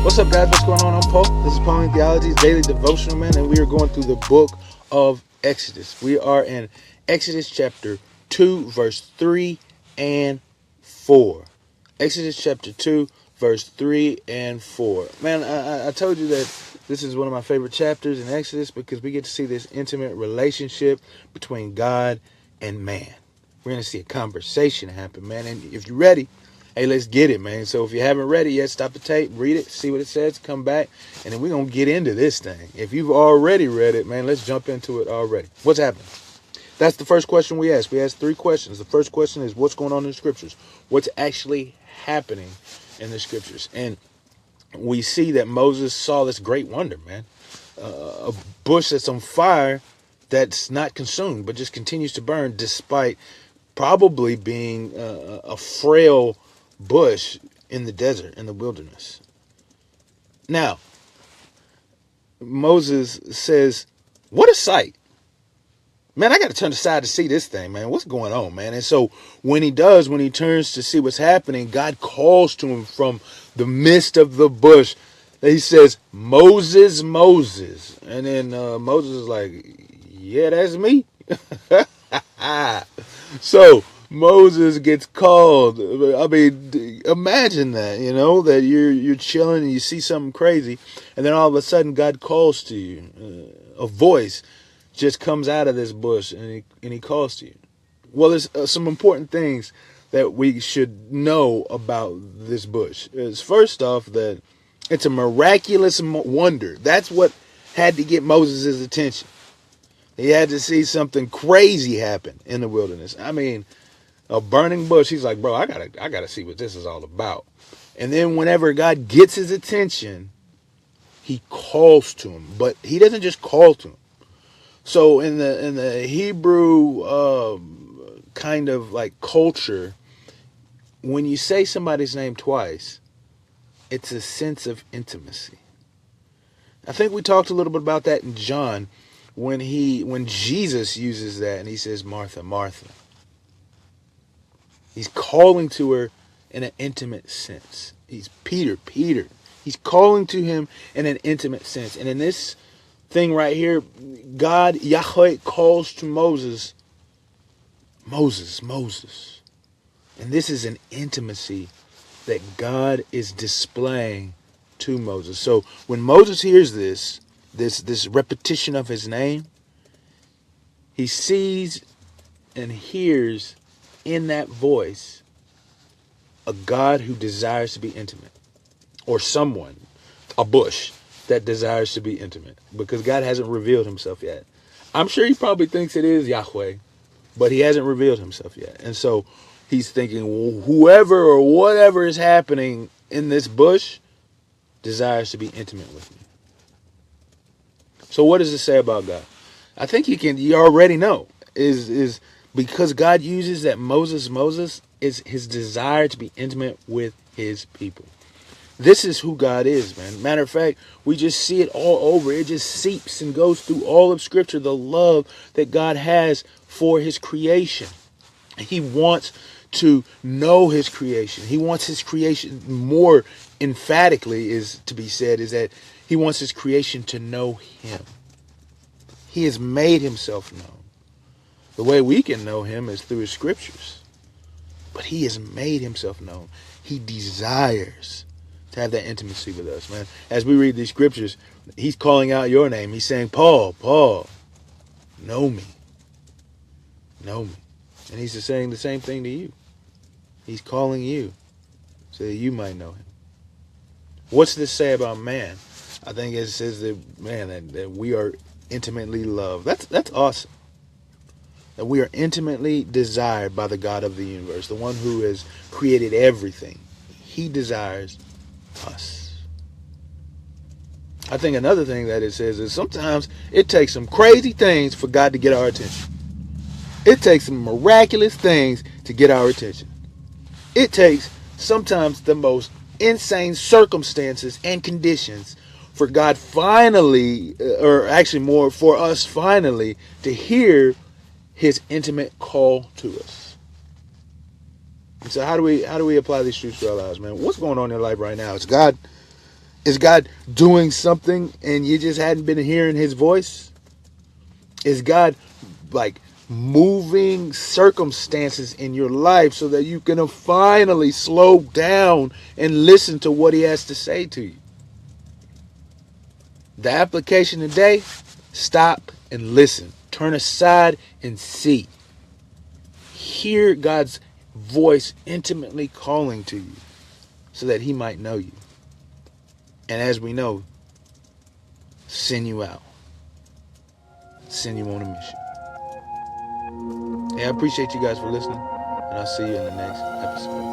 What's up, guys? What's going on? I'm Paul. This is Pauline Theology's daily devotional, man, and we are going through the book of Exodus. We are in Exodus chapter 2, verse 3 and 4. Exodus chapter 2, verse 3 and 4. Man, I told you that this is one of my favorite chapters in Exodus because we get to see this intimate relationship between God and man. We're going to see a conversation happen, man, and if you're ready, hey, let's get it, man. So if you haven't read it yet, stop the tape, read it, see what it says, come back, and then we're going to get into this thing. If you've already read it, man, let's jump into it already. What's happening? That's the first question we asked. We asked 3 questions. The first question is, what's going on in the scriptures? What's actually happening in the scriptures? And we see that Moses saw this great wonder, man. A bush that's on fire that's not consumed, but just continues to burn despite probably being a frail bush in the desert, in the wilderness. Now, Moses says, what a sight. Man, I got to turn aside to see this thing, man. What's going on, man? And so when he turns to see what's happening, God calls to him from the midst of the bush. He says, Moses, Moses. And then Moses is like, yeah, that's me. So Moses gets called. I mean, imagine that, that you're chilling and you see something crazy, and then all of a sudden God calls to you. A voice just comes out of this bush and he calls to you. Well, there's some important things that we should know about this bush. Is first off that it's a miraculous wonder. That's what had to get Moses' attention. He had to see something crazy happen in the wilderness. I mean, a burning bush. He's like, bro, I gotta see what this is all about. And then whenever God gets his attention, he calls to him. But he doesn't just call to him. So in the Hebrew kind of like culture, when you say somebody's name twice, it's a sense of intimacy. I think we talked a little bit about that in John when Jesus uses that and he says, Martha, Martha. He's calling to her in an intimate sense. He's Peter, Peter. He's calling to him in an intimate sense. And in this thing right here, God, Yahweh, calls to Moses, Moses, Moses. And this is an intimacy that God is displaying to Moses. So when Moses hears this repetition of his name, he sees and hears in that voice a God who desires to be intimate, or someone, a bush that desires to be intimate, because God hasn't revealed himself yet. I'm sure he probably thinks it is Yahweh, but he hasn't revealed himself yet. And so he's thinking, well, whoever or whatever is happening in this bush desires to be intimate with me. So what does it say about God? I think you already know, is because God uses that Moses is his desire to be intimate with his people. This is who God is, man. Matter of fact, we just see it all over. It just seeps and goes through all of Scripture, the love that God has for his creation. He wants to know his creation. He wants his creation, more emphatically is to be said, is that he wants his creation to know him. He has made himself known. The way we can know him is through his scriptures. But he has made himself known. He desires to have that intimacy with us, man. As we read these scriptures, he's calling out your name. He's saying, Paul, Paul, know me. Know me. And he's saying the same thing to you. He's calling you so that you might know him. What's this say about man? I think it says that, man, that we are intimately loved. That's awesome. That we are intimately desired by the God of the universe, the one who has created everything. He desires us. I think another thing that it says is sometimes it takes some crazy things for God to get our attention. It takes some miraculous things to get our attention. It takes sometimes the most insane circumstances and conditions for God finally, or actually more for us finally, to hear his intimate call to us. And so how do we apply these truths to our lives, man? What's going on in your life right now? Is God Is God doing something and you just hadn't been hearing his voice? Is God like moving circumstances in your life so that you can finally slow down and listen to what he has to say to you? The application today: stop and listen. Turn aside and see. Hear God's voice intimately calling to you so that he might know you. And as we know, send you out. Send you on a mission. Hey, I appreciate you guys for listening, and I'll see you in the next episode.